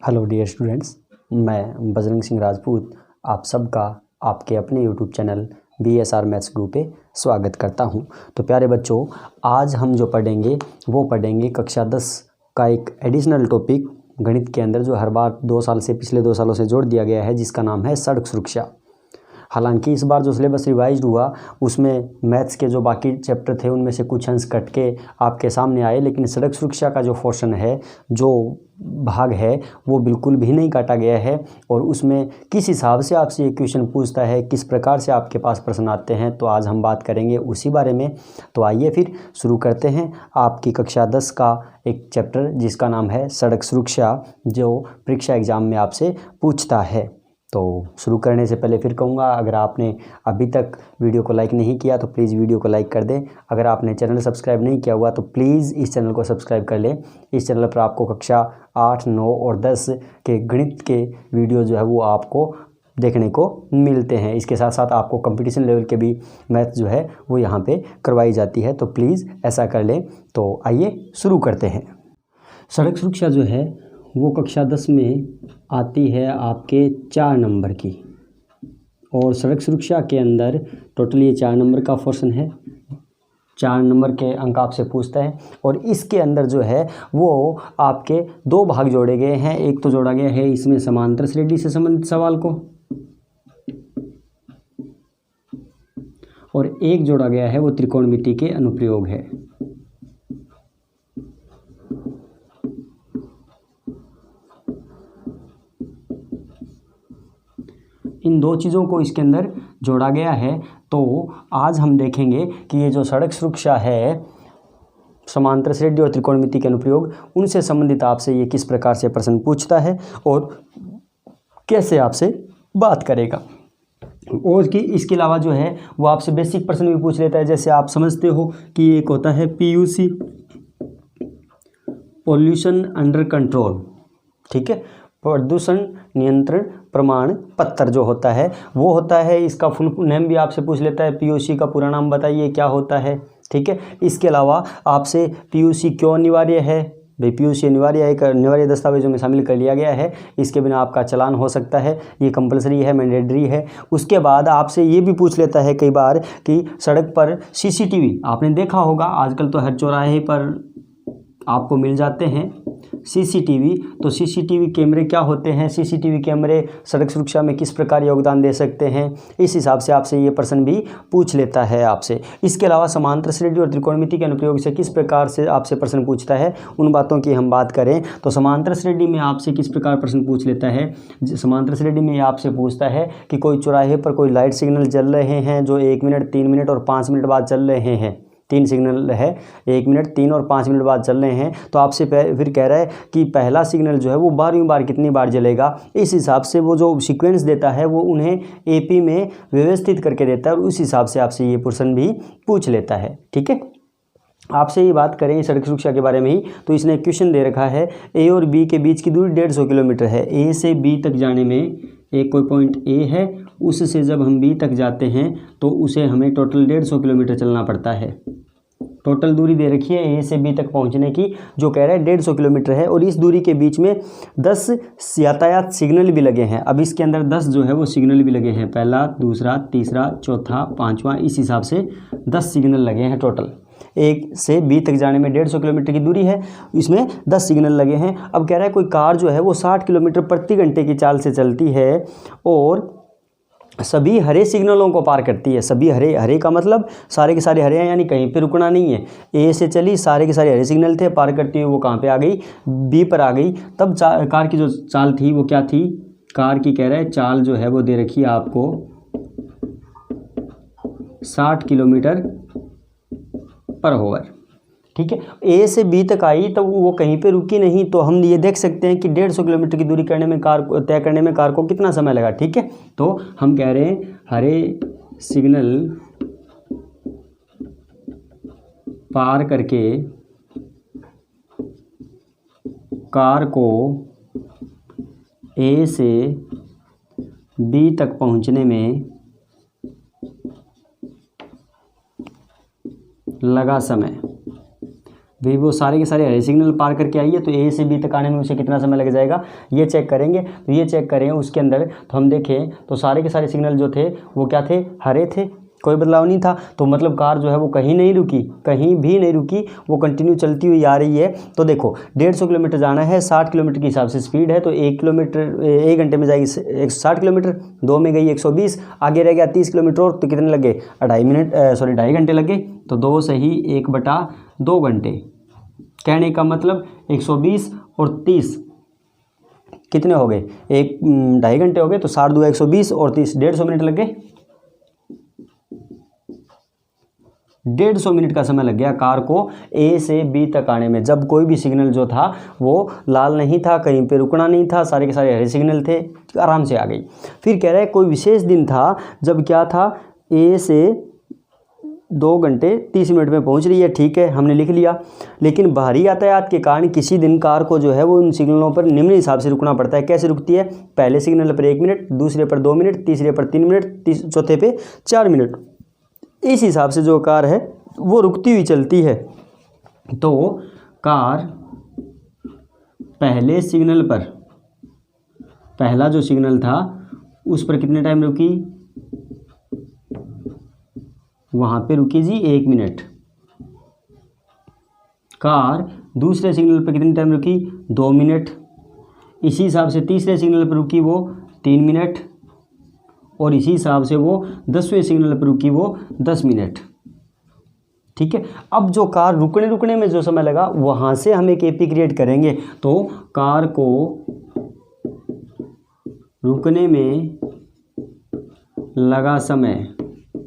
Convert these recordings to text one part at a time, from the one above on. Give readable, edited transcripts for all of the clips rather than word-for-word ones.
Hello dear students, मैं बजरंग सिंह राजपूत आप सबका आपके अपने YouTube channel BSR maths group पे स्वागत करता हूं। तो प्यारे बच्चों, आज हम जो पढ़ेंगे वो पढ़ेंगे कक्षा 10 का एक एडिशनल टॉपिक गणित के अंदर जो हर बार पिछले 2 सालों से जोड़ दिया गया है, जिसका नाम है सड़क सुरक्षा। हालांकि इस बार जो सिलेबस रिवाइज हुआ उसमें मैथ्स के जो बाकी चैप्टर थे उनमें से कुछ अंश कट के आपके सामने आए, लेकिन सड़क सुरक्षा का जो पोर्शन है, जो भाग है, वो बिल्कुल भी नहीं काटा गया है। और उसमें किस हिसाब से आपसे ये क्वेश्चन पूछता है, किस प्रकार से आपके पास प्रश्न आते हैं, तो आज हम बात करेंगे उसी बारे में। तो आइए फिर शुरू करते हैं आपकी कक्षा 10 का एक चैप्टर जिसका नाम है सड़क सुरक्षा, जो परीक्षा एग्जाम में आपसे पूछता है। तो शुरू करने से पहले फिर कहूँगा, अगर आपने अभी तक वीडियो को लाइक नहीं किया तो प्लीज़ वीडियो को लाइक कर दें। अगर आपने चैनल सब्सक्राइब नहीं किया हुआ तो प्लीज़ इस चैनल को सब्सक्राइब कर लें। इस चैनल पर आपको कक्षा 8, 9 और 10 के गणित के वीडियो जो है वो आपको देखने को मिलते हैं। इसके साथ साथ आपको कंपटीशन लेवल के भी मैथ जो है वो यहाँ पे करवाई जाती है, तो प्लीज़ ऐसा कर लें। तो आइए शुरू करते हैं। सड़क सुरक्षा जो है वो कक्षा 10 में आती है आपके 4 नंबर की, और सड़क सुरक्षा के अंदर टोटल ये 4 नंबर का पोर्शन है। 4 नंबर के अंक आपसे पूछता है, और इसके अंदर जो है वो आपके 2 भाग जोड़े गए हैं। एक तो जोड़ा गया है इसमें समांतर श्रेणी से संबंधित सवाल को, और एक जोड़ा गया है वो त्रिकोणमिति के अनुप्रयोग है। इन 2 चीज़ों को इसके अंदर जोड़ा गया है। तो आज हम देखेंगे कि ये जो सड़क सुरक्षा है, समांतर श्रेणी और त्रिकोणमिति के अनुप्रयोग, उनसे संबंधित आपसे ये किस प्रकार से प्रश्न पूछता है और कैसे आपसे बात करेगा। और कि इसके अलावा जो है वो आपसे बेसिक प्रश्न भी पूछ लेता है। जैसे आप समझते हो कि एक होता है PUC, पोल्यूशन अंडर कंट्रोल, ठीक है, प्रदूषण नियंत्रण प्रमाण पत्र जो होता है वो होता है। इसका फुल नेम भी आपसे पूछ लेता है, PUC का पूरा नाम बताइए क्या होता है, ठीक है। इसके अलावा आपसे PUC क्यों अनिवार्य है, भाई PUC अनिवार्य है, एक अनिवार्य दस्तावेजों में शामिल कर लिया गया है, इसके बिना आपका चालान हो सकता है, ये कंपलसरी है, मैंडेटरी है। उसके बाद आपसे ये भी पूछ लेता है कई बार कि सड़क पर CCTV आपने देखा होगा, आजकल तो हर चौराहे पर आपको मिल जाते हैं CCTV। तो CCTV कैमरे क्या होते हैं, CCTV कैमरे सड़क सुरक्षा में किस प्रकार योगदान दे सकते हैं, इस हिसाब से आपसे ये प्रश्न भी पूछ लेता है आपसे। इसके अलावा समांतर श्रेणी और त्रिकोणमिति के अनुप्रयोग से किस प्रकार से आपसे प्रश्न पूछता है, उन बातों की हम बात करें तो समांतर श्रेणी में आपसे किस प्रकार प्रश्न पूछ लेता है। समांतर श्रेणी में आपसे पूछता है कि कोई चौराहे पर कोई लाइट सिग्नल जल रहे हैं जो 1 मिनट, 3 मिनट और 5 मिनट बाद चल रहे हैं। 3 सिग्नल है, 1 मिनट, 3 और 5 मिनट बाद चल रहे हैं। तो आपसे फिर कह रहा है कि पहला सिग्नल जो है वो 12वीं बार कितनी बार जलेगा। इस हिसाब से वो जो सीक्वेंस देता है वो उन्हें AP में व्यवस्थित करके देता है, और उस हिसाब से आपसे ये प्रश्न भी पूछ लेता है, ठीक है। आपसे ये बात करें सड़क सुरक्षा के बारे में ही, तो इसने क्वेश्चन दे रखा है A और B के बीच की दूरी 150 किलोमीटर है। A से B तक जाने में एक कोई पॉइंट A है, उससे जब हम B तक जाते हैं तो उसे हमें टोटल 150 किलोमीटर चलना पड़ता है। टोटल दूरी दे रखी है A से B तक पहुंचने की, जो कह रहा है 150 किलोमीटर है, और इस दूरी के बीच में 10 यातायात सिग्नल भी लगे हैं। अब इसके अंदर 10 जो है वो सिग्नल भी लगे हैं, पहला, दूसरा, तीसरा, चौथा, 5वां, इस हिसाब से 10 सिग्नल लगे हैं टोटल। A से B तक जाने में 150 किलोमीटर की दूरी है, इसमें 10 सिग्नल लगे हैं। अब कह रहा है कोई कार जो है वो 60 किलोमीटर प्रति घंटे की चाल से चलती है और सभी हरे सिग्नलों को पार करती है। सभी हरे, हरे का मतलब सारे के सारे हरे हैं, यानी कहीं पे रुकना नहीं है। A से चली, सारे के सारे हरे सिग्नल थे, पार करती हुई वो कहाँ पे आ गई, B पर आ गई। तब कार की जो चाल थी वो क्या थी, कार की कह रहा है चाल जो है वो दे रखी है आपको 60 किलोमीटर पर आवर, ठीक है। A से B तक आई तो वो कहीं पे रुकी नहीं, तो हम ये देख सकते हैं कि 150 किलोमीटर की दूरी करने में तय करने में कार को कितना समय लगा, ठीक है। तो हम कह रहे हैं हरे सिग्नल पार करके कार को A से B तक पहुंचने में लगा समय भाई वो सारे के सारे हरे सिग्नल पार करके आई है, तो ए से बी तक आने में उसे कितना समय लग जाएगा ये चेक करेंगे। तो ये चेक करें उसके अंदर, तो हम देखें तो सारे के सारे सिग्नल जो थे वो क्या थे, हरे थे, कोई बदलाव नहीं था। तो मतलब कार जो है वो कहीं नहीं रुकी, कहीं भी नहीं रुकी, वो कंटिन्यू चलती हुई आ रही है। तो देखो 150 किलोमीटर जाना है, 60 किलोमीटर के हिसाब से स्पीड है, तो 1 किलोमीटर 1 घंटे में जाएगी 60 किलोमीटर, 2 में गई 120, आगे रह गया 30 किलोमीटर और, तो कितने लगे 2.5 घंटे लगे। तो 2 सही 1/2 घंटे। कहने का मतलब 120 और 30 कितने हो गए, 1.5 घंटे हो गए। तो 60 2 120 और 30 150 मिनट लग गए। 150 मिनट का समय लग गया कार को ए से बी तक आने में, जब कोई भी सिग्नल जो था वो लाल नहीं था, कहीं पे रुकना नहीं था, सारे के सारे हरे सिग्नल थे, आराम से आ गई। फिर कह रहा है कोई विशेष दिन था जब क्या था, ए से 2 घंटे 30 मिनट में पहुंच रही है, ठीक है हमने लिख लिया। लेकिन बाहरी यातायात के कारण किसी दिन कार को जो है वो उन सिग्नलों पर निम्न हिसाब से रुकना पड़ता है। कैसे रुकती है, पहले सिग्नल पर 1 मिनट, दूसरे पर 2 मिनट, तीसरे पर 3 मिनट, चौथे पे 4 मिनट, इस हिसाब से जो कार है वो रुकती हुई चलती है। तो कार पहले सिग्नल पर, पहला जो सिग्नल था उस पर कितने टाइम रुकी, वहां पे रुकी जी 1 मिनट। कार दूसरे सिग्नल पर कितने टाइम रुकी, 2 मिनट। इसी हिसाब से तीसरे सिग्नल पर रुकी वो 3 मिनट, और इसी हिसाब से वो 10वें सिग्नल पर रुकी वो 10 मिनट। ठीक है, अब जो कार रुकने में जो समय लगा वहां से हम एक एपी क्रिएट करेंगे। तो कार को रुकने में लगा समय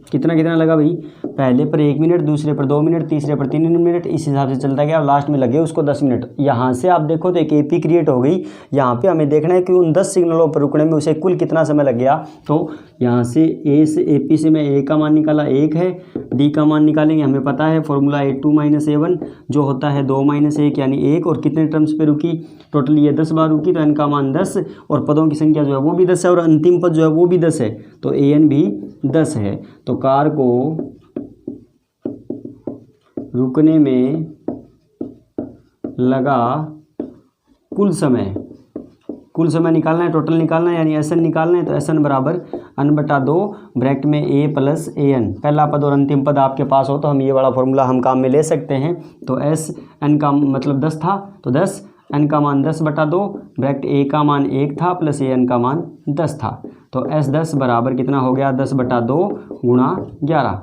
कितना कितना लगा भाई, पहले पर 1 मिनट, दूसरे पर 2 मिनट, तीसरे पर 3 मिनट, इस हिसाब से चलता गया और लास्ट में लगे उसको 10 मिनट। यहाँ से आप देखो तो एक एपी क्रिएट हो गई। यहाँ पे हमें देखना है कि उन 10 सिग्नलों पर रुकने में उसे कुल कितना समय लग गया। तो यहाँ से ए से एपी से मैं ए का मान निकाला 1 है, डी का मान निकालेंगे, हमें पता है फॉर्मूला A2 - A1 जो होता है 2 - 1 यानी 1, और कितने टर्म्स पे रुकी, टोटल ये 10 बार रुकी, तो एन का मान 10 और पदों की संख्या जो है वो भी 10 है और अंतिम पद जो है वो भी 10 है, तो AN भी 10 है। तो कार को रुकने में लगा कुल समय निकालना है, टोटल निकालना है, यानी SN निकालना है। तो SN बराबर N/2 ब्रैकेट में A + AN, पहला पद और अंतिम पद आपके पास हो तो हम ये वाला फॉर्मूला हम काम में ले सकते हैं। तो SN का मतलब 10 था, तो 10, N का मान 10/2 ब्रैकेट A का मान 1 था प्लस AN का मान 10 था। तो S10 बराबर कितना हो गया, 10/2 गुणा 11,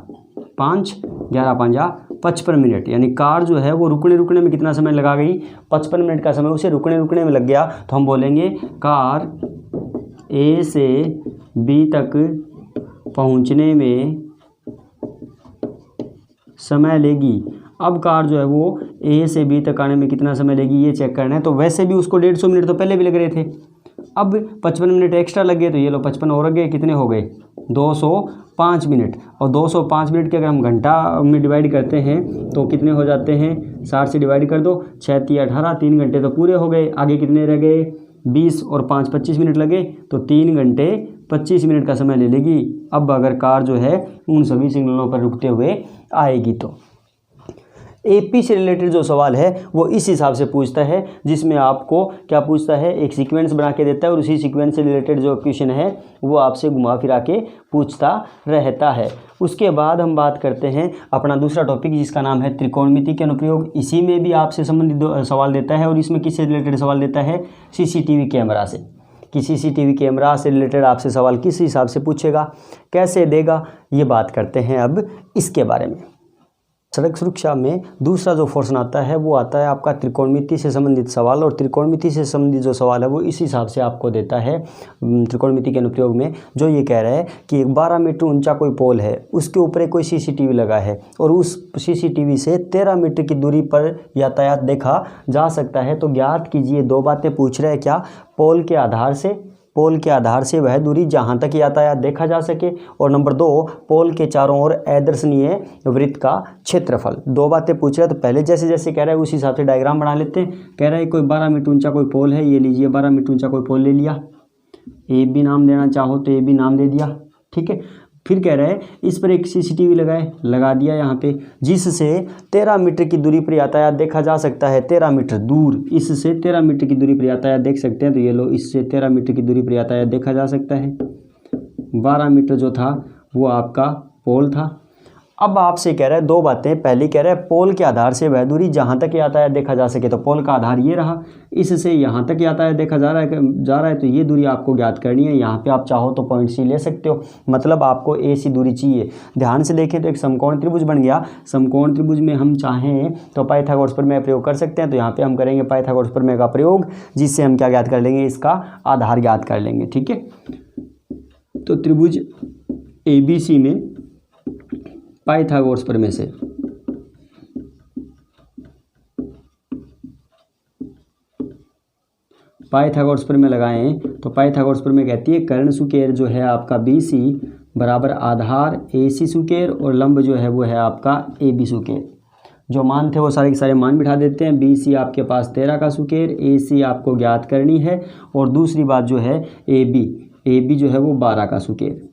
5, 11 5 55 मिनट। यानी कार जो है वो रुकने में कितना समय लगा गई, 55 मिनट का समय उसे रुकने में लग गया। तो हम बोलेंगे कार A से B तक पहुंचने में समय लेगी। अब कार जो है वो A से B तक आने में कितना समय लेगी ये चेक करना है। तो वैसे भी उसको 150 मिनट तो पहले भी लग रहे थे, अब 55 मिनट एक्स्ट्रा लग गए, तो ये लो 55 और गए, कितने हो गए 205 मिनट। और 205 मिनट के अगर हम घंटा में डिवाइड करते हैं तो कितने हो जाते हैं, 60 से डिवाइड कर दो, 6 × 3 = 18, 3 घंटे तो पूरे हो गए। आगे कितने रह गए, 20 और 5 25 मिनट लगे, तो 3 घंटे 25 मिनट का समय ले लेगी। अब अगर कार जो है उन सभी सिग्नलों पर रुकते हुए आएगी। तो एपी से रिलेटेड जो सवाल है वो इस हिसाब से पूछता है, जिसमें आपको क्या पूछता है, एक सीक्वेंस बना के देता है और उसी सीक्वेंस से रिलेटेड जो क्वेश्चन है वो आपसे घुमा फिरा के पूछता रहता है। उसके बाद हम बात करते हैं अपना दूसरा टॉपिक जिसका नाम है त्रिकोणमिति के अनुप्रयोग। इसी में भी आपसे संबंधित सवाल देता है, और इसमें किससे रिलेटेड सवाल देता है, सीसीटीवी कैमरा से। कि सीसीटीवी कैमरा से रिलेटेड आपसे सवाल किस हिसाब से पूछेगा, कैसे देगा, ये बात करते हैं अब इसके बारे में। सड़क सुरक्षा में दूसरा जो पोर्शन आता है वो आता है आपका त्रिकोणमिति से संबंधित सवाल, और त्रिकोणमिति से संबंधित जो सवाल है वो इस हिसाब से आपको देता है त्रिकोणमिति के अनुप्रयोग में, जो ये कह रहा है कि 12 मीटर ऊंचा कोई पोल है, उसके ऊपर कोई सीसीटीवी लगा है और उस सीसीटीवी से 13 मीटर की दूरी पर यातायात देखा जा सकता है। तो ज्ञात कीजिए, 2 बातें पूछ रहे हैं, क्या, पोल के आधार से वह दूरी जहां तक यातायात देखा जा सके, और नंबर 2 पोल के चारों ओर अदर्शनीय वृत्त का क्षेत्रफल। 2 बातें पूछ रहा है, तो पहले जैसे जैसे कह रहा है उस हिसाब से डायग्राम बना लेते हैं। कह रहा है कोई 12 मीटर ऊंचा कोई पोल है, ये लीजिए 12 मीटर ऊंचा कोई पोल ले लिया, ए बी नाम देना चाहो तो ए बी नाम दे दिया, ठीक है। फिर कह रहा है इस पर एक सीसीटीवी लगा दिया यहाँ पे, जिससे 13 मीटर की दूरी पर यातायात देखा जा सकता है। 13 मीटर दूर, इससे 13 मीटर की दूरी पर यातायात देख सकते हैं। तो ये लो, इससे 13 मीटर की दूरी पर यातायात देखा जा सकता है। 12 मीटर जो था वो आपका पोल था। अब आपसे कह रहा है दो बातें। पहली कह रहा है पोल के आधार से वह दूरी जहाँ तक यातायात देखा जा सके, तो पोल का आधार ये रहा, इससे यहाँ तक यातायात देखा जा रहा है तो ये दूरी आपको ज्ञात करनी है। यहाँ पे आप चाहो तो पॉइंट सी ले सकते हो, मतलब आपको ए सी दूरी चाहिए। ध्यान से देखें तो एक समकोण त्रिभुज बन गया। समकोण त्रिभुज में हम चाहें तो पाइथागोरस प्रमेय प्रयोग कर सकते हैं। तो यहाँ पर हम करेंगे पाइथागोरस प्रमेय का प्रयोग, जिससे हम क्या ज्ञात कर लेंगे, इसका आधार ज्ञात कर लेंगे। ठीक है, तो त्रिभुज ABC में पाइथागोरस प्रमेय से पाइथागोरस प्रमेय लगाएं तो पाइथागोरस प्रमेय कहती है कर्ण सुकेर जो है आपका BC बराबर आधार AC सुकेर और लंब जो है वो है आपका AB सुकेर। जो मान थे वो सारे के सारे मान बिठा देते हैं। BC आपके पास 13 का सुकेर, AC आपको ज्ञात करनी है, और दूसरी बात जो है AB जो है वो 12 का सुकेर।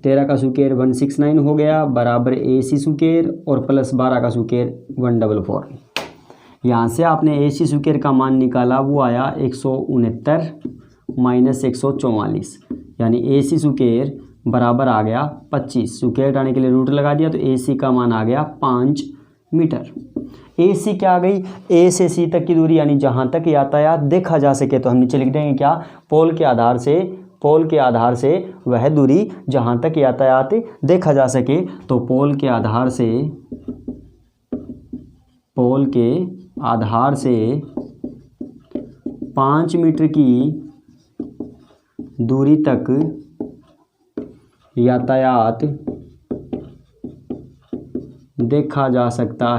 13 का सुकेर 169 हो गया बराबर AC सुकेर और प्लस 12 का सुकेर 144। यहाँ से आपने AC सुकेर का मान निकाला, वो आया 169 माइनस 144, यानी AC सुकेर बराबर आ गया 25। सुकेर हटाने के लिए रूट लगा दिया तो AC का मान आ गया 5 मीटर। AC क्या आ गई, A से C तक की दूरी, यानी जहाँ तक यातायात देखा जा सके। तो हम नीचे लिख देंगे क्या, पोल के आधार से वह दूरी जहाँ तक यातायात देखा जा सके। तो पोल के आधार से 5 मीटर की दूरी तक यातायात देखा जा सकता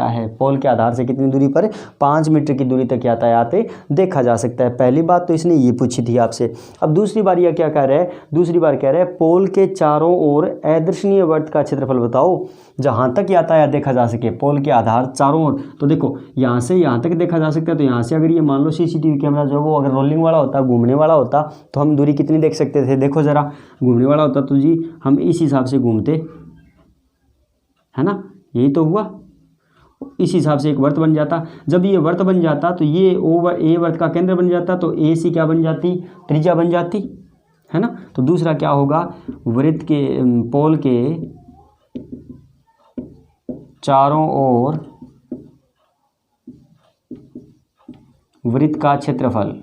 है, पोल के आधार से कितनी दूरी पर, 5 मीटर की दूरी तक यातायात देखा जा सकता है। पहली बात तो इसने ये पूछी थी आपसे। अब दूसरी बार यह क्या कह रहा है, दूसरी बार कह रहा है पोल के चारों ओर अदर्शनीय वृत्त का क्षेत्रफल बताओ जहां तक यातायात देखा जा सके। पोल के आधार चारों ओर, तो देखो यहाँ से यहाँ तक देखा जा सकता है। तो यहाँ से अगर ये मान लो CCTV कैमरा जो वो अगर रोलिंग वाला होता, घूमने वाला होता, तो हम दूरी कितनी देख सकते थे। देखो ज़रा, घूमने वाला होता तो जी हम इस हिसाब से घूमते, है ना, यही तो हुआ। इस हिसाब से एक वृत्त बन जाता। जब ये वृत्त बन जाता तो ये ए वृत्त का केंद्र बन जाता, तो AC क्या बन जाती, त्रिज्या बन जाती, है ना। तो दूसरा क्या होगा, वृत्त के पोल के चारों ओर वृत्त का क्षेत्रफल,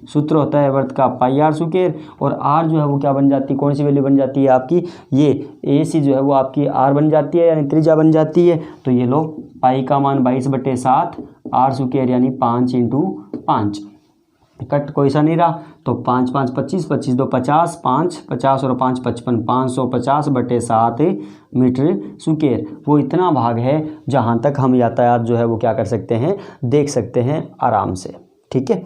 सूत्र होता है वृत्त का पाई r सुकेर, और r जो है वो क्या बन जाती है, कौन सी वैल्यू बन जाती है आपकी, ये AC जो है वो आपकी r बन जाती है, यानी त्रिज्या बन जाती है। तो ये लो पाई का मान 22/7 r सुकेर यानी 5 × 5, कट कोई सा नहीं रहा। तो 5 5 25, 25 2 50, 5 50 और 5 55, 550/7 मीटर सुकेर। वो इतना भाग है जहाँ तक हम यातायात जो है वो क्या कर सकते हैं, देख सकते हैं आराम से। ठीक है,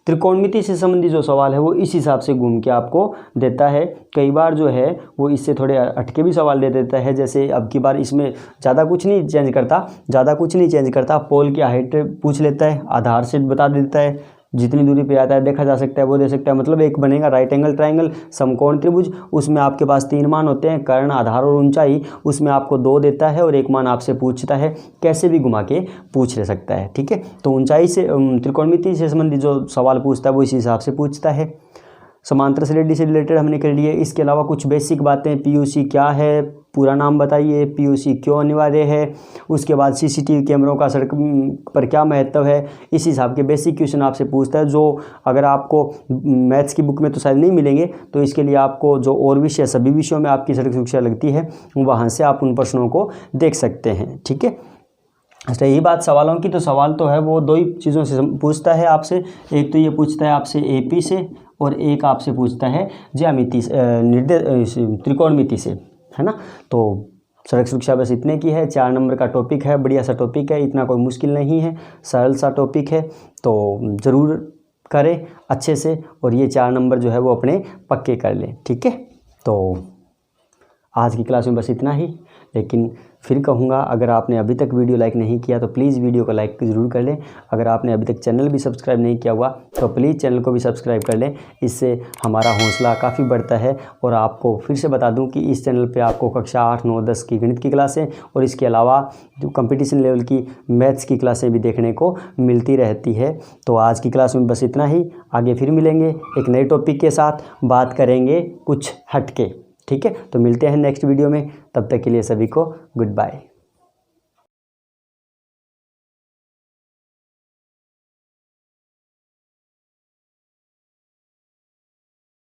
त्रिकोणमिति से संबंधित जो सवाल है वो इस हिसाब से घूम के आपको देता है। कई बार जो है वो इससे थोड़े हटके भी सवाल दे देता है। जैसे अब की बार इसमें ज़्यादा कुछ नहीं चेंज करता, पोल की हाइट पूछ लेता है, आधार से बता देता है, जितनी दूरी पे आता है देखा जा सकता है वो दे सकता है। मतलब एक बनेगा राइट एंगल ट्राइंगल समकोण त्रिभुज, उसमें आपके पास 3 मान होते हैं, कर्ण, आधार और ऊंचाई। उसमें आपको 2 देता है और 1 मान आपसे पूछता है, कैसे भी घुमा के पूछ ले सकता है। ठीक है, तो ऊंचाई से त्रिकोणमिति से संबंधित जो सवाल पूछता है वो इसी हिसाब से पूछता है। समांतर श्रेणी से रिलेटेड हमने कर लिए। इसके अलावा कुछ बेसिक बातें, PUC क्या है, पूरा नाम बताइए, PUC क्यों अनिवार्य है, उसके बाद CCTV कैमरों का सड़क पर क्या महत्व है, इस हिसाब के बेसिक क्वेश्चन आपसे पूछता है, जो अगर आपको मैथ्स की बुक में तो शायद नहीं मिलेंगे। तो इसके लिए आपको जो और विषय, सभी विषयों में आपकी सड़क सुरक्षा लगती है, वहाँ से आप उन प्रश्नों को देख सकते हैं। ठीक है, अच्छा यही बात सवालों की, तो सवाल तो है वो 2 ही चीज़ों से पूछता है आपसे। एक तो ये पूछता है आपसे AP से, और एक आपसे पूछता है ज्यामिति त्रिकोणमिति से, है ना। तो सड़क सुरक्षा बस इतने की है, 4 नंबर का टॉपिक है, बढ़िया सा टॉपिक है, इतना कोई मुश्किल नहीं है, सरल सा टॉपिक है। तो ज़रूर करें अच्छे से, और ये 4 नंबर जो है वो अपने पक्के कर लें। ठीक है, तो आज की क्लास में बस इतना ही। लेकिन फिर कहूँगा, अगर आपने अभी तक वीडियो लाइक नहीं किया तो प्लीज़ वीडियो को लाइक ज़रूर कर लें। अगर आपने अभी तक चैनल भी सब्सक्राइब नहीं किया हुआ तो प्लीज़ चैनल को भी सब्सक्राइब कर लें। इससे हमारा हौसला काफ़ी बढ़ता है। और आपको फिर से बता दूं कि इस चैनल पे आपको कक्षा 8, 9, 10 की गणित की क्लासें और इसके अलावा जो कंपटीशन लेवल की मैथ्स की क्लासें भी देखने को मिलती रहती है। तो आज की क्लास में बस इतना ही। आगे फिर मिलेंगे एक नए टॉपिक के साथ, बात करेंगे कुछ हटके। ठीक है, तो मिलते हैं नेक्स्ट वीडियो में। तब तक के लिए सभी को गुड बाय।